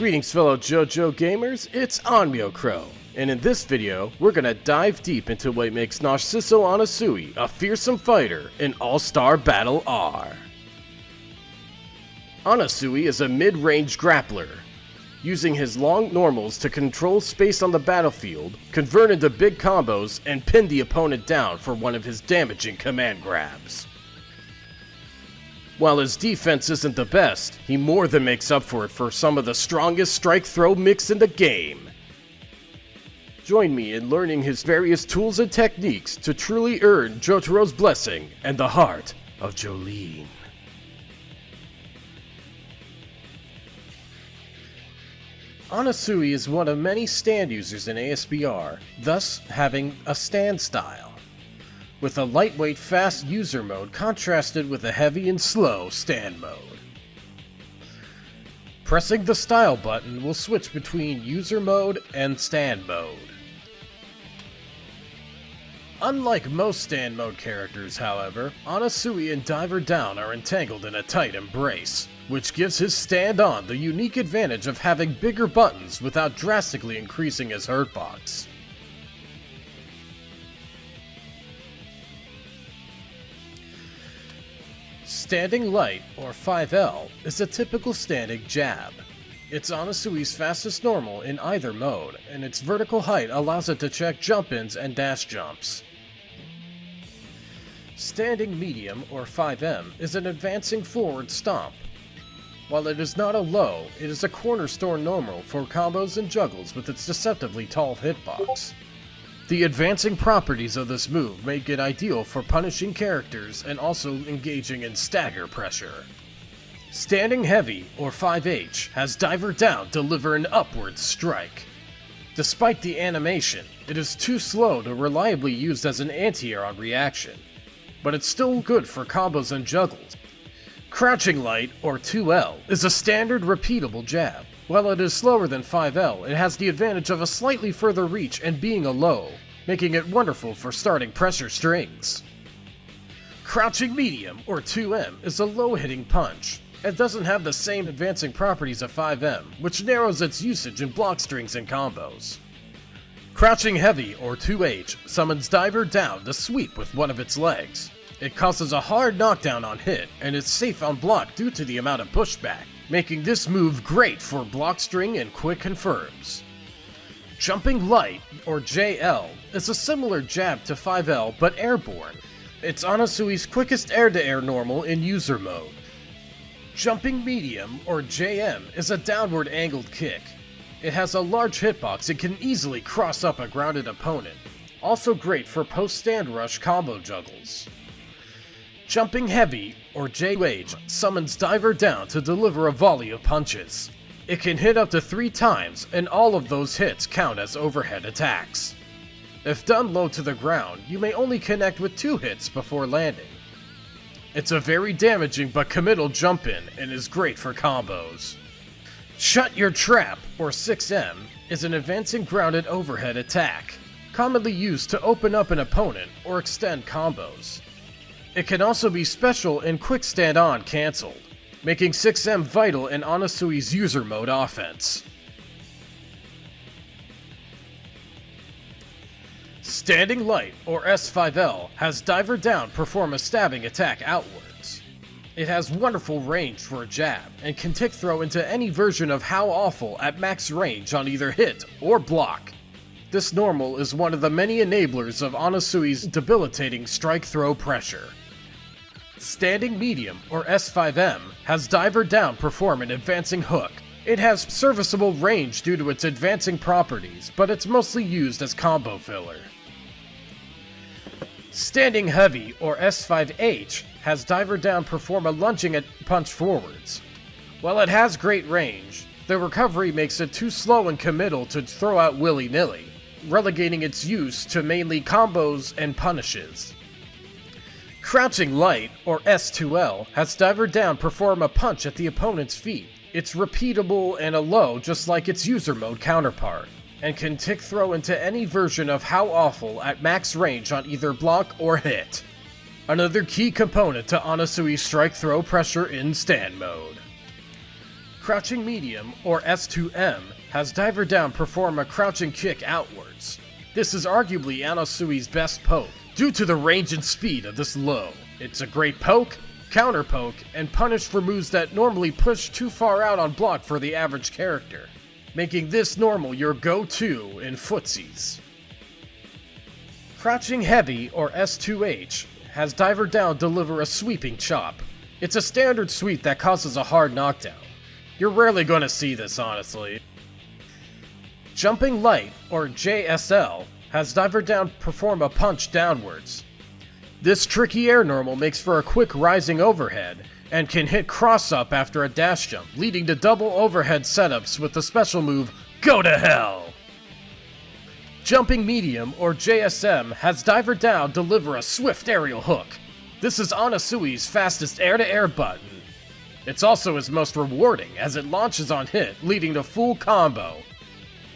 Greetings fellow JoJo gamers, it's OnmyoKrow, and in this video, we're gonna dive deep into what makes Narciso Anasui a fearsome fighter in All-Star Battle R. Anasui is a mid-range grappler, using his long normals to control space on the battlefield, convert into big combos, and pin the opponent down for one of his damaging command grabs. While his defense isn't the best, he more than makes up for it for some of the strongest strike-throw mix in the game. Join me in learning his various tools and techniques to truly earn Jotaro's blessing and the heart of Jolene. Anasui is one of many stand users in ASBR, thus having a stand style, with a lightweight fast user mode contrasted with a heavy and slow stand mode. Pressing the style button will switch between user mode and stand mode. Unlike most stand mode characters, however, Anasui and Diver Down are entangled in a tight embrace, which gives his stand on the unique advantage of having bigger buttons without drastically increasing his hurtbox. Standing Light, or 5L, is a typical standing jab. It's Anasui's fastest normal in either mode, and its vertical height allows it to check jump-ins and dash jumps. Standing Medium, or 5M, is an advancing forward stomp. While it is not a low, it is a cornerstone normal for combos and juggles with its deceptively tall hitbox. The advancing properties of this move make it ideal for punishing characters and also engaging in stagger pressure. Standing Heavy, or 5H, has Diver Down deliver an upward strike. Despite the animation, it is too slow to reliably use as an anti-air on reaction, but it's still good for combos and juggles. Crouching Light, or 2L, is a standard repeatable jab. While it is slower than 5L, it has the advantage of a slightly further reach and being a low, making it wonderful for starting pressure strings. Crouching Medium, or 2M, is a low-hitting punch. It doesn't have the same advancing properties of 5M, which narrows its usage in block strings and combos. Crouching Heavy, or 2H, summons Diver Down to sweep with one of its legs. It causes a hard knockdown on hit, and is safe on block due to the amount of pushback, making this move great for block string and quick confirms. Jumping Light, or JL, is a similar jab to 5L but airborne. It's Anasui's quickest air-to-air normal in user mode. Jumping Medium, or JM, is a downward angled kick. It has a large hitbox and can easily cross up a grounded opponent. Also great for post-stand rush combo juggles. Jumping Heavy, or JH, summons Diver Down to deliver a volley of punches. It can hit up to 3 times, and all of those hits count as overhead attacks. If done low to the ground, you may only connect with 2 hits before landing. It's a very damaging but committal jump-in, and is great for combos. Shut Your Trap, or 6M, is an advancing grounded overhead attack, commonly used to open up an opponent or extend combos. It can also be special and quick stand-on cancelled, making 6M vital in Anasui's user mode offense. Standing Light, or S5L, has Diver Down perform a stabbing attack outwards. It has wonderful range for a jab, and can tick throw into any version of How Awful at max range on either hit or block. This normal is one of the many enablers of Anasui's debilitating strike-throw pressure. Standing Medium, or S5M, has Diver Down perform an advancing hook. It has serviceable range due to its advancing properties, but it's mostly used as combo filler. Standing Heavy, or S5H, has Diver Down perform a lunging punch forwards. While it has great range, the recovery makes it too slow and committal to throw out willy-nilly, relegating its use to mainly combos and punishes. Crouching Light, or S2L, has Diver Down perform a punch at the opponent's feet. It's repeatable and a low just like its user mode counterpart, and can tick throw into any version of How Awful at max range on either block or hit. Another key component to Anasui's strike throw pressure in stand mode. Crouching medium, or S2M, has diver down perform a crouching kick outwards. This is arguably Anasui's best poke, due to the range and speed of this low. It's a great poke, counter poke, and punish for moves that normally push too far out on block for the average character, making this normal your go-to in footsies. Crouching heavy, or S2H, has diver down deliver a sweeping chop. It's a standard sweep that causes a hard knockdown. You're rarely gonna see this, honestly. Jumping light, or JSL, has diver down perform a punch downwards. This tricky air normal makes for a quick rising overhead, and can hit cross up after a dash jump, leading to double overhead setups with the special move, Go to Hell! Jumping medium, or JSM, has diver down deliver a swift aerial hook. This is Anasui's fastest air-to-air button. It's also his most rewarding, as it launches on hit, leading to full combo.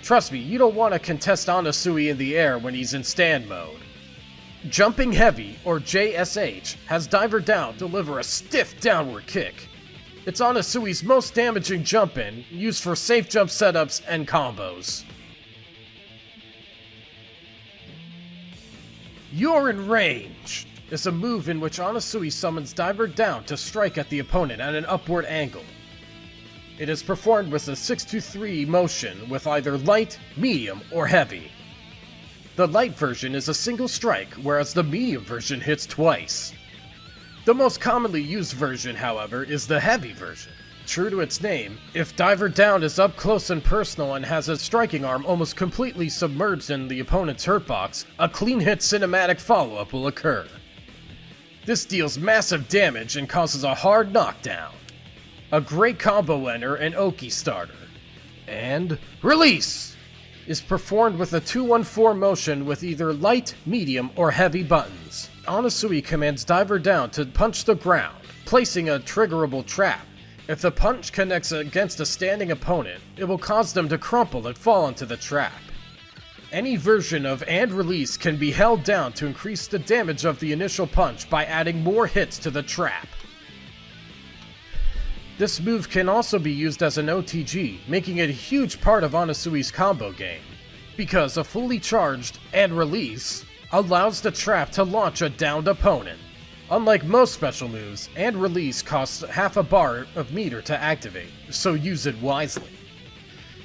Trust me, you don't want to contest Anasui in the air when he's in stand mode. Jumping heavy, or JSH, has diver down deliver a stiff downward kick. It's Anasui's most damaging jump-in, used for safe jump setups and combos. You're in range is a move in which Anasui summons diver down to strike at the opponent at an upward angle. It is performed with a 6-3 motion with either light, medium, or heavy. The light version is a single strike, whereas the medium version hits twice. The most commonly used version, however, is the heavy version. True to its name, if diver down is up close and personal and has a striking arm almost completely submerged in the opponent's hurt box, a clean hit cinematic follow-up will occur. This deals massive damage and causes a hard knockdown. A great combo ender and Oki starter. And release is performed with a 2-1-4 motion with either light, medium, or heavy buttons. Anasui commands diver down to punch the ground, placing a triggerable trap. If the punch connects against a standing opponent, it will cause them to crumple and fall into the trap. Any version of and release can be held down to increase the damage of the initial punch by adding more hits to the trap. This move can also be used as an OTG, making it a huge part of Anasui's combo game, because a fully charged and release allows the trap to launch a downed opponent. Unlike most special moves, and release costs half a bar of meter to activate, so use it wisely.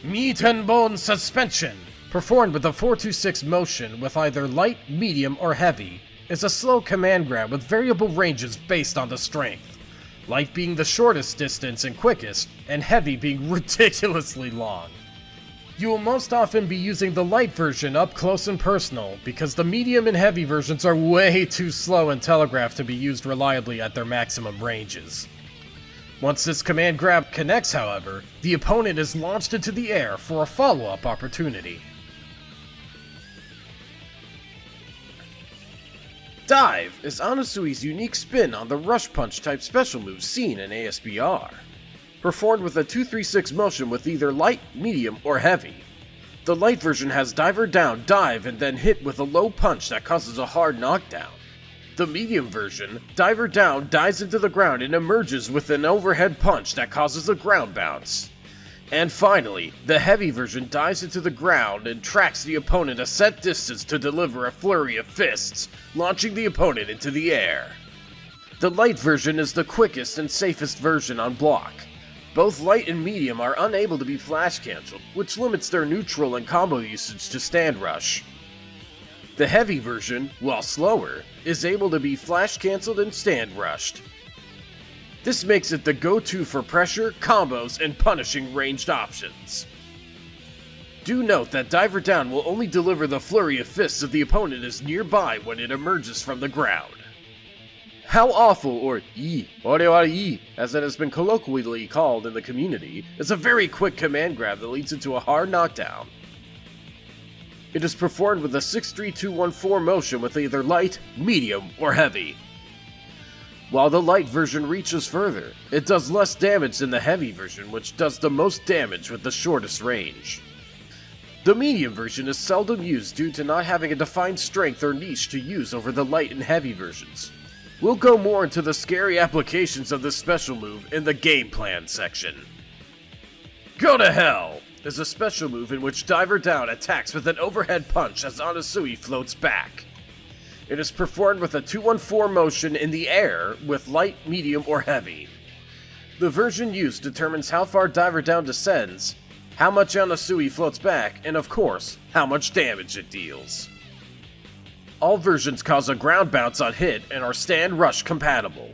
Meat and Bone Suspension, performed with a 4-2-6 motion with either light, medium, or heavy, is a slow command grab with variable ranges based on the strength. Light being the shortest distance and quickest, and heavy being ridiculously long. You will most often be using the light version up close and personal, because the medium and heavy versions are way too slow and telegraphed to be used reliably at their maximum ranges. Once this command grab connects, however, the opponent is launched into the air for a follow-up opportunity. Dive is Anasui's unique spin on the rush punch type special move seen in ASBR. Performed with a 2-3-6 motion with either light, medium, or heavy. The light version has diver down, dive, and then hit with a low punch that causes a hard knockdown. The medium version, diver down, dives into the ground and emerges with an overhead punch that causes a ground bounce. And finally, the heavy version dives into the ground and tracks the opponent a set distance to deliver a flurry of fists, launching the opponent into the air. The light version is the quickest and safest version on block. Both light and medium are unable to be flash cancelled, which limits their neutral and combo usage to stand rush. The heavy version, while slower, is able to be flash cancelled and stand rushed. This makes it the go-to for pressure, combos, and punishing ranged options. Do note that diver down will only deliver the flurry of fists if the opponent is nearby when it emerges from the ground. How awful, or ii, as it has been colloquially called in the community, is a very quick command grab that leads into a hard knockdown. It is performed with a 6-3-2-1-4 motion with either light, medium, or heavy. While the light version reaches further, it does less damage than the heavy version, which does the most damage with the shortest range. The medium version is seldom used due to not having a defined strength or niche to use over the light and heavy versions. We'll go more into the scary applications of this special move in the game plan section. Go to Hell is a special move in which Diver Down attacks with an overhead punch as Anasui floats back. It is performed with a 2-1-4 motion in the air with light, medium, or heavy. The version used determines how far Diver Down descends, how much Anasui floats back, and of course, how much damage it deals. All versions cause a ground bounce on hit and are stand rush compatible.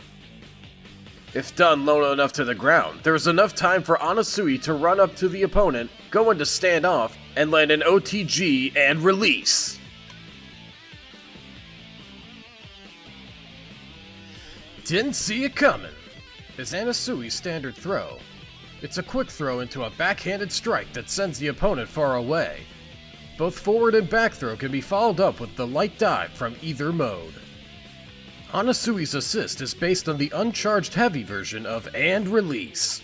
If done low enough to the ground, there is enough time for Anasui to run up to the opponent, go into standoff, and land an OTG and release. Didn't see it coming is Anasui's standard throw. It's a quick throw into a backhanded strike that sends the opponent far away. Both forward and back throw can be followed up with the light dive from either mode. Anasui's assist is based on the uncharged heavy version of and release.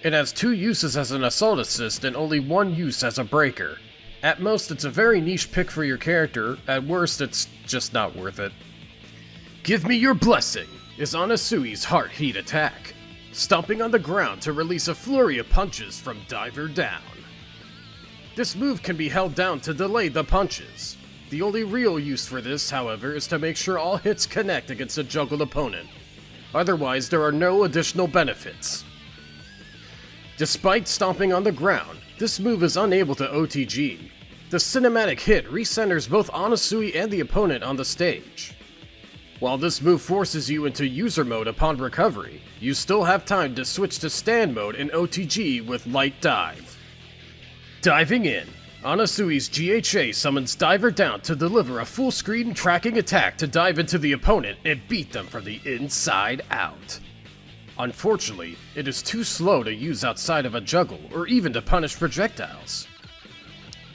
It has 2 uses as an assault assist and only 1 use as a breaker. At most, it's a very niche pick for your character, at worst, it's just not worth it. Give Me Your Blessing is Anasui's heart heat attack, stomping on the ground to release a flurry of punches from Diver Down. This move can be held down to delay the punches. The only real use for this, however, is to make sure all hits connect against a juggled opponent. Otherwise, there are no additional benefits. Despite stomping on the ground, this move is unable to OTG. The cinematic hit recenters both Anasui and the opponent on the stage. While this move forces you into user mode upon recovery, you still have time to switch to stand mode and OTG with light dive. Diving in, Anasui's GHA summons Diver Down to deliver a full screen tracking attack to dive into the opponent and beat them from the inside out. Unfortunately, it is too slow to use outside of a juggle or even to punish projectiles.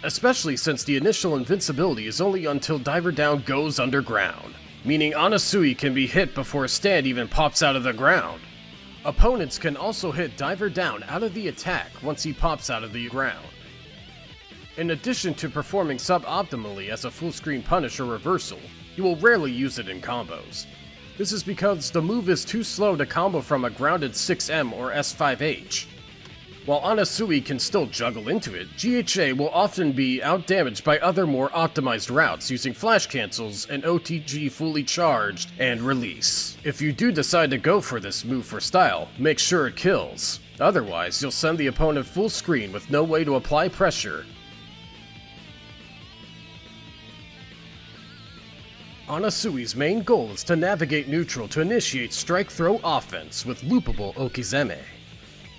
Especially since the initial invincibility is only until Diver Down goes underground, meaning Anasui can be hit before a stand even pops out of the ground. Opponents can also hit Diver Down out of the attack once he pops out of the ground. In addition to performing suboptimally as a full-screen punish or reversal, you will rarely use it in combos. This is because the move is too slow to combo from a grounded 6M or S5H. While Anasui can still juggle into it, GHA will often be outdamaged by other more optimized routes using flash cancels and OTG fully charged and release. If you do decide to go for this move for style, make sure it kills. Otherwise, you'll send the opponent full screen with no way to apply pressure. Anasui's main goal is to navigate neutral to initiate strike-throw offense with loopable Okizeme.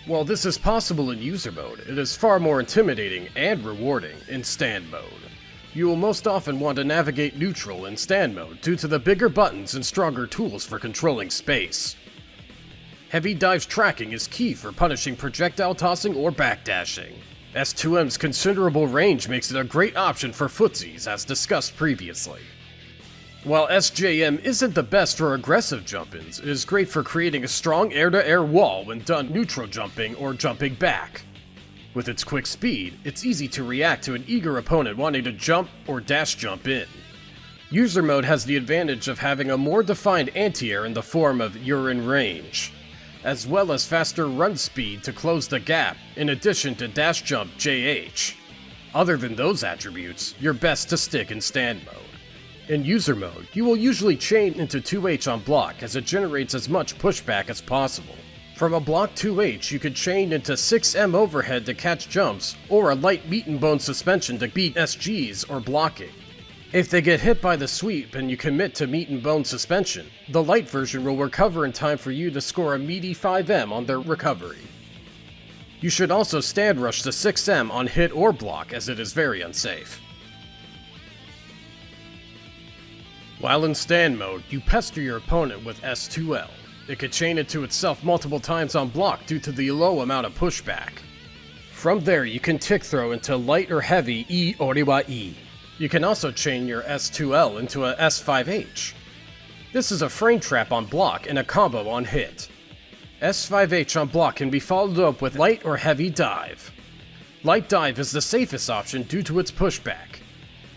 While this is possible in user mode, it is far more intimidating and rewarding in stand mode. You will most often want to navigate neutral in stand mode due to the bigger buttons and stronger tools for controlling space. Heavy dive tracking is key for punishing projectile tossing or backdashing. S2M's considerable range makes it a great option for footsies as discussed previously. While SJM isn't the best for aggressive jump-ins, it is great for creating a strong air-to-air wall when done neutral jumping or jumping back. With its quick speed, it's easy to react to an eager opponent wanting to jump or dash jump in. User mode has the advantage of having a more defined anti-air in the form of "you're in range", as well as faster run speed to close the gap, in addition to dash jump JH. Other than those attributes, you're best to stick in stand mode. In user mode, you will usually chain into 2H on block as it generates as much pushback as possible. From a block 2H, you could chain into 6M overhead to catch jumps, or a light meat and bone suspension to beat SGs or blocking. If they get hit by the sweep and you commit to meat and bone suspension, the light version will recover in time for you to score a meaty 5M on their recovery. You should also stand rush the 6M on hit or block as it is very unsafe. While in stand mode, you pester your opponent with S2L. It could chain into itself multiple times on block due to the low amount of pushback. From there, you can tick throw into light or heavy E Oriwa E. You can also chain your S2L into a S5H. This is a frame trap on block and a combo on hit. S5H on block can be followed up with light or heavy dive. Light dive is the safest option due to its pushback.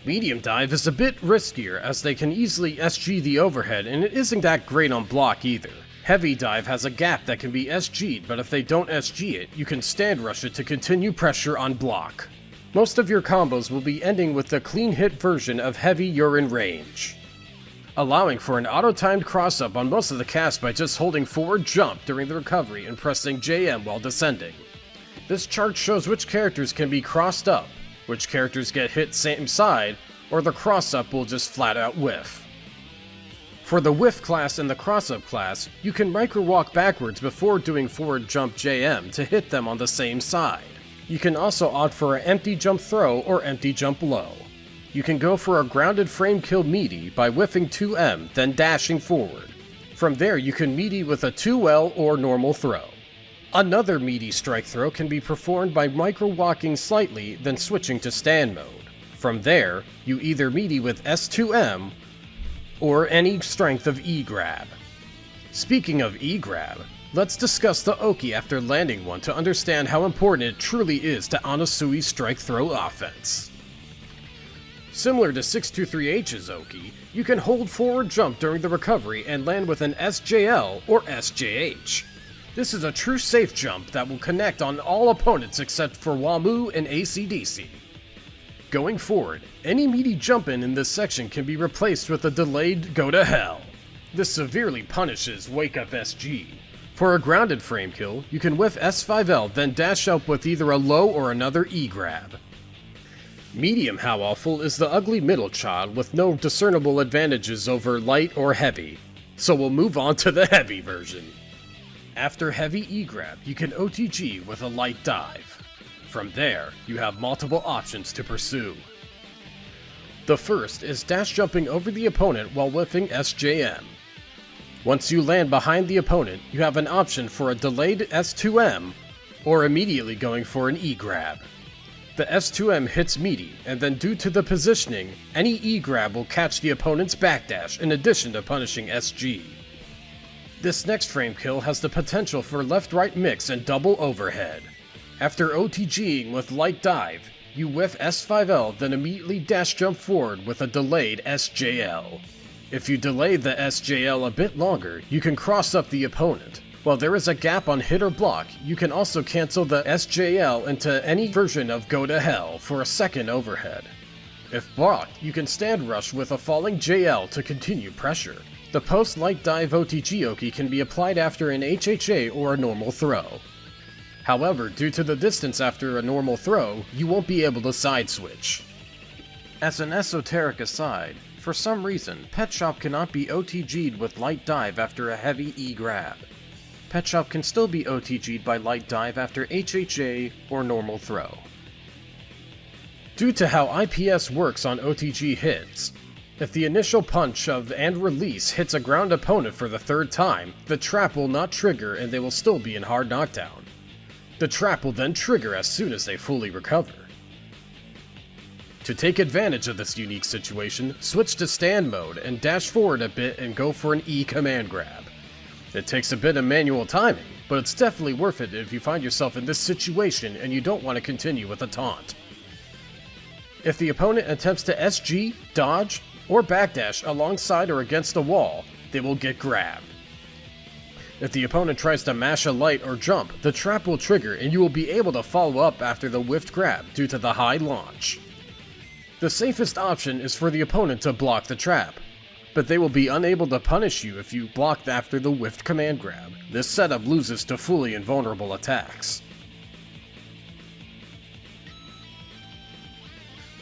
Medium dive is a bit riskier as they can easily SG the overhead and it isn't that great on block either. Heavy Dive has a gap that can be SG'd, but if they don't SG it, you can stand rush it to continue pressure on block. Most of your combos will be ending with the clean hit version of Heavy You're in Range, allowing for an auto-timed cross-up on most of the cast by just holding forward jump during the recovery and pressing JM while descending. This chart shows which characters can be crossed up, which characters get hit same side, or the cross-up will just flat out whiff. For the whiff class and the cross-up class, you can micro-walk backwards before doing forward jump JM to hit them on the same side. You can also opt for an empty jump throw or empty jump low. You can go for a grounded frame kill meaty by whiffing 2M, then dashing forward. From there you can meaty with a 2L or normal throw. Another meaty strike throw can be performed by micro-walking slightly, then switching to stand mode. From there, you either meaty with S2M, or any strength of E-grab. Speaking of E-grab, let's discuss the Oki after landing one to understand how important it truly is to Anasui's strike throw offense. Similar to 623H's Oki, you can hold forward jump during the recovery and land with an SJL or SJH. This is a true safe jump that will connect on all opponents except for Wamu and AC/DC. Going forward, any meaty jump-in this section can be replaced with a delayed go to hell. This severely punishes Wake Up SG. For a grounded frame kill, you can whiff S5L then dash up with either a low or another E-grab. Medium how awful is the ugly middle child with no discernible advantages over light or heavy, so we'll move on to the heavy version. After heavy E-grab, you can OTG with a light dive. From there, you have multiple options to pursue. The first is dash jumping over the opponent while whiffing SJM. Once you land behind the opponent, you have an option for a delayed S2M, or immediately going for an E-grab. The S2M hits meaty, and then due to the positioning, any E-grab will catch the opponent's backdash in addition to punishing SG. This next frame kill has the potential for left-right mix and double overhead. After OTGing with light dive, you whiff S5L then immediately dash jump forward with a delayed SJL. If you delay the SJL a bit longer, you can cross up the opponent. While there is a gap on hit or block, you can also cancel the SJL into any version of Go to Hell for a second overhead. If blocked, you can stand rush with a falling JL to continue pressure. The post-light dive OTG Oki can be applied after an HHA or a normal throw. However, due to the distance after a normal throw, you won't be able to side switch. As an esoteric aside, for some reason, Pet Shop cannot be OTG'd with light dive after a heavy E-grab. Pet Shop can still be OTG'd by light dive after HHA or normal throw. Due to how IPS works on OTG hits, if the initial punch of and release hits a ground opponent for the third time, the trap will not trigger and they will still be in hard knockdown. The trap will then trigger as soon as they fully recover. To take advantage of this unique situation, switch to stand mode and dash forward a bit and go for an E command grab. It takes a bit of manual timing, but it's definitely worth it if you find yourself in this situation and you don't want to continue with a taunt. If the opponent attempts to SG, dodge, or backdash alongside or against a wall, they will get grabbed. If the opponent tries to mash a light or jump, the trap will trigger and you will be able to follow up after the whiffed grab due to the high launch. The safest option is for the opponent to block the trap, but they will be unable to punish you if you block after the whiffed command grab. This setup loses to fully invulnerable attacks.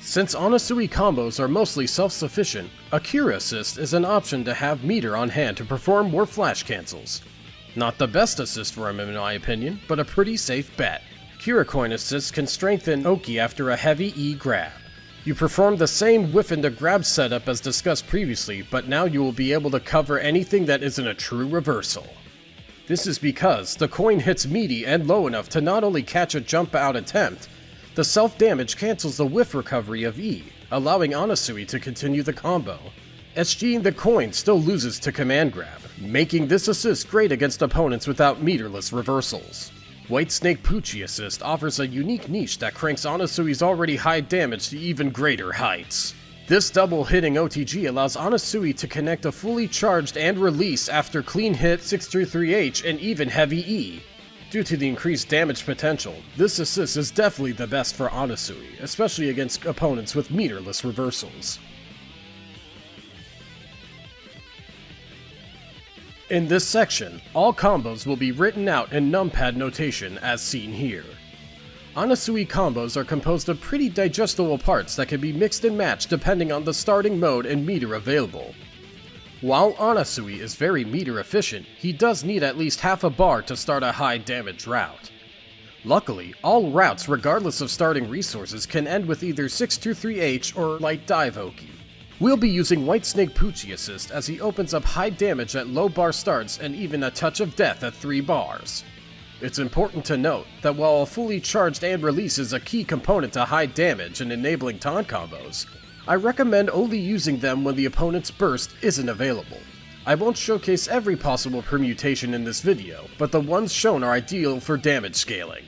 Since Anasui combos are mostly self-sufficient, a Cure Assist is an option to have meter on hand to perform more flash cancels. Not the best assist for him in my opinion, but a pretty safe bet. Cure Coin Assist can strengthen Oki after a heavy E grab. You perform the same whiff into grab setup as discussed previously, but now you will be able to cover anything that isn't a true reversal. This is because the coin hits meaty and low enough to not only catch a jump out attempt, the self-damage cancels the whiff recovery of E, allowing Anasui to continue the combo. SGing the coin still loses to command grab, making this assist great against opponents without meterless reversals. White Snake Poochie Assist offers a unique niche that cranks Anasui's already high damage to even greater heights. This double hitting OTG allows Anasui to connect a fully charged and release after clean hit 633H and even heavy E. Due to the increased damage potential, this assist is definitely the best for Anasui, especially against opponents with meterless reversals. In this section, all combos will be written out in numpad notation as seen here. Anasui combos are composed of pretty digestible parts that can be mixed and matched depending on the starting mode and meter available. While Anasui is very meter efficient, he does need at least half a bar to start a high damage route. Luckily, all routes regardless of starting resources can end with either 623H or Light Dive Oki. We'll be using Whitesnake Poochie assist as he opens up high damage at low bar starts and even a touch of death at 3 bars. It's important to note that while a fully charged and release is a key component to high damage and enabling taunt combos, I recommend only using them when the opponent's burst isn't available. I won't showcase every possible permutation in this video, but the ones shown are ideal for damage scaling.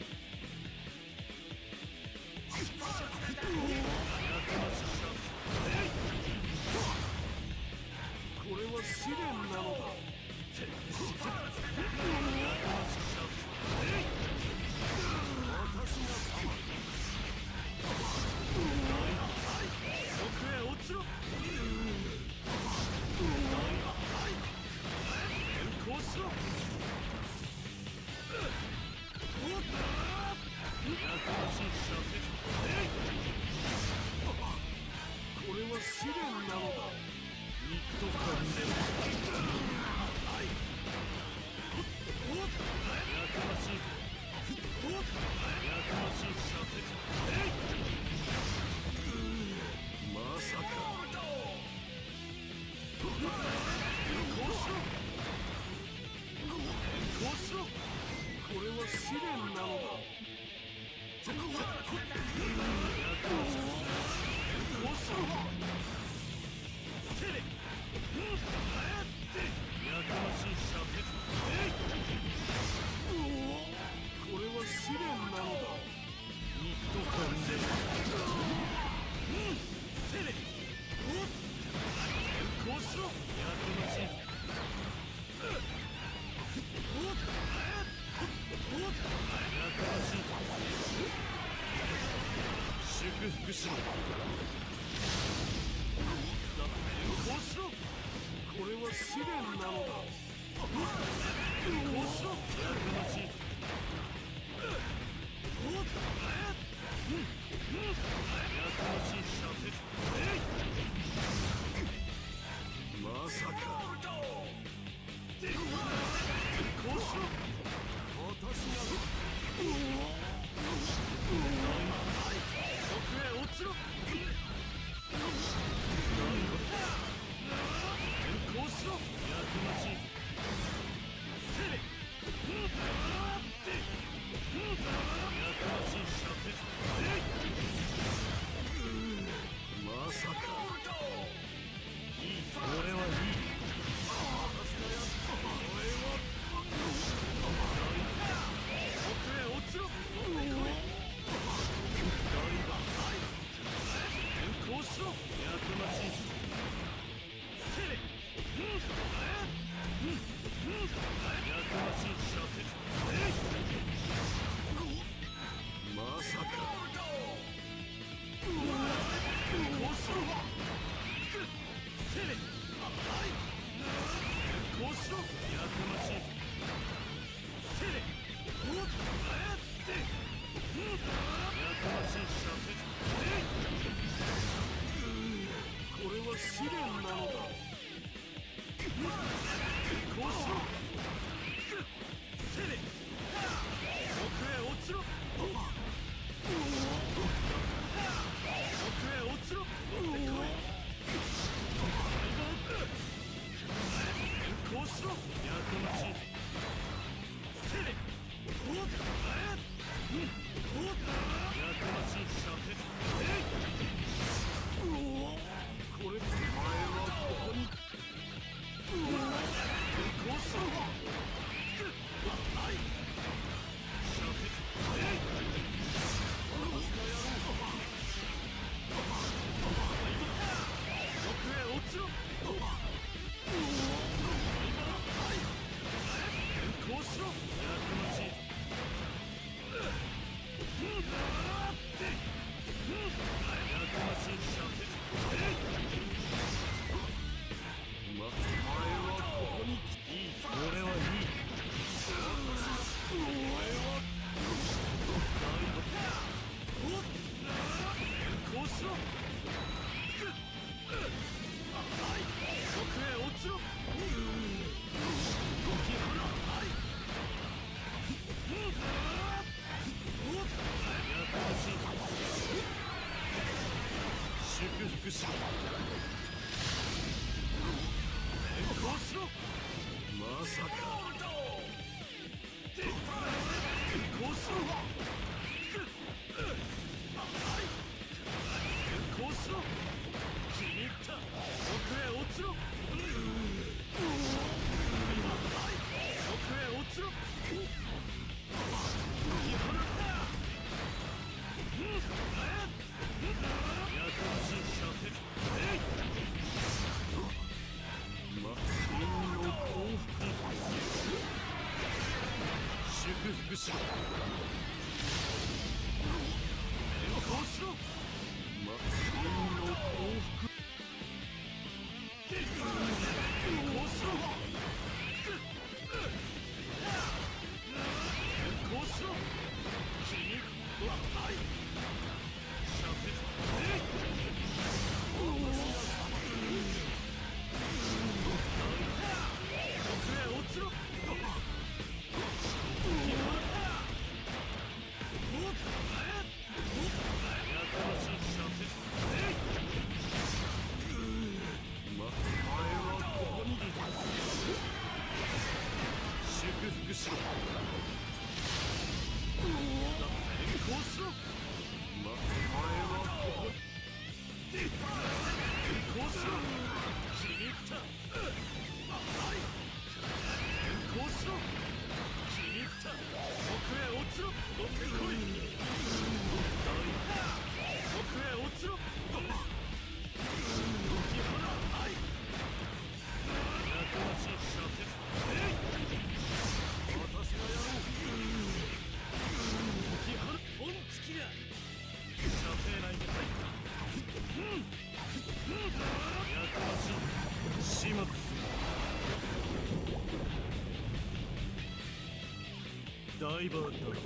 ダイバーだが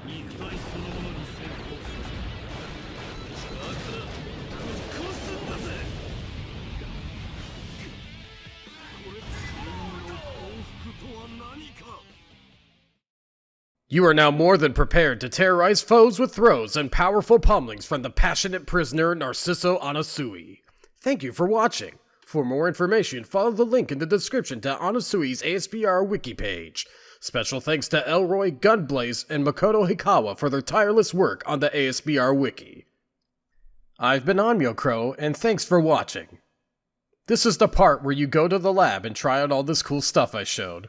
肉体そのものに先行させだからぶっ壊すんだぜ。これ君の幸福とは何か。 You are now more than prepared to terrorize foes with throws and powerful pummelings from the passionate prisoner Narciso Anasui. Thank you for watching. For more information, follow the link in the description to Anasui's ASBR wiki page. Special thanks to Elroy, Gunblaze, and Makoto Hikawa for their tireless work on the ASBR wiki. I've been OnmyoKrow, and thanks for watching. This is the part where you go to the lab and try out all this cool stuff I showed.